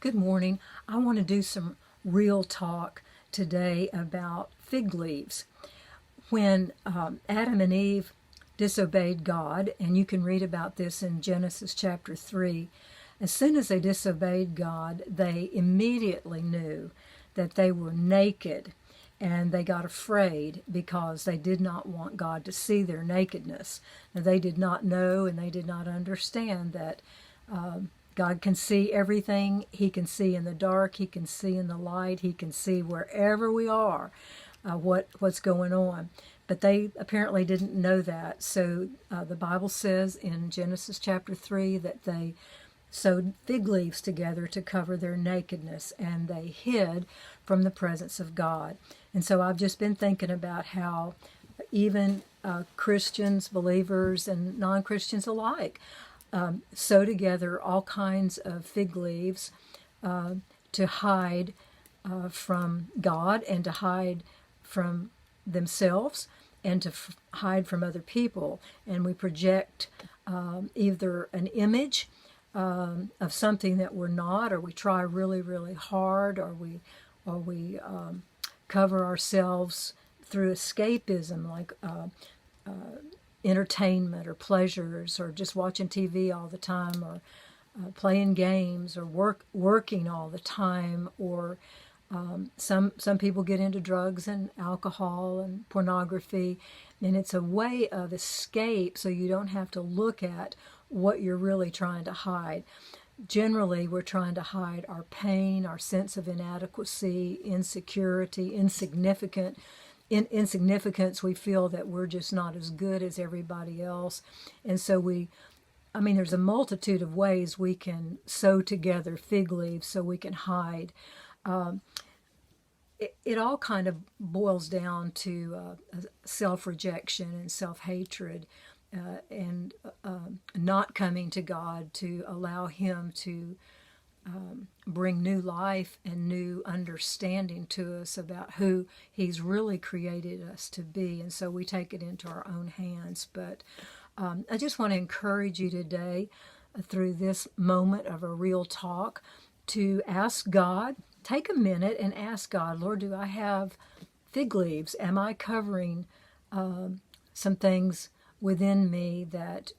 Good morning. I want to do some real talk today about fig leaves. When Adam and Eve disobeyed God, and you can read about this in Genesis chapter 3, as soon as they disobeyed God, they immediately knew that they were naked, and they got afraid because they did not want God to see their nakedness. Now, they did not know and they did not understand that God can see everything. He can see in the dark. He can see in the light. He can see wherever we are, what's going on. But they apparently didn't know that. So the Bible says in Genesis chapter 3 that they sewed fig leaves together to cover their nakedness, and they hid from the presence of God. And so I've just been thinking about how even Christians, believers, and non-Christians alike sew together all kinds of fig leaves to hide from God and to hide from themselves and to hide from other people. And we project either an image of something that we're not, or we try really, really hard, or we cover ourselves through escapism, like entertainment or pleasures, or just watching TV all the time, or playing games, or working all the time, or some people get into drugs and alcohol and pornography, and it's a way of escape so you don't have to look at what you're really trying to hide. Generally, we're trying to hide our pain, our sense of inadequacy, insecurity, insignificance. We feel that we're just not as good as everybody else. And so there's a multitude of ways we can sew together fig leaves so we can hide. It all kind of boils down to self-rejection and self-hatred, and not coming to God to allow Him to bring new life and new understanding to us about who He's really created us to be. And so we take it into our own hands. But I just want to encourage you today, through this moment of a real talk, to ask God. Take a minute and ask God, Lord, do I have fig leaves? Am I covering some things within me that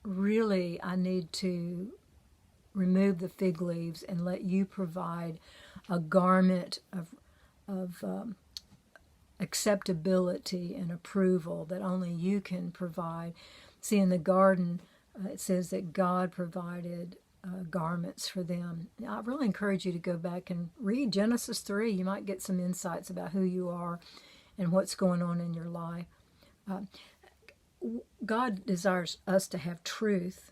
really I need to remove the fig leaves and let you provide a garment of acceptability and approval that only you can provide. See, in the garden, it says that God provided garments for them. I really encourage you to go back and read Genesis 3. You might get some insights about who you are and what's going on in your life. God desires us to have truth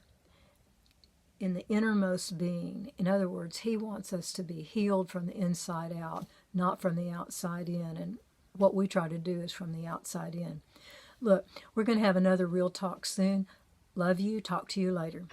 in the innermost being. In other words, He wants us to be healed from the inside out, not from the outside in. And what we try to do is from the outside in. Look, we're going to have another real talk soon. Love you. Talk to you later.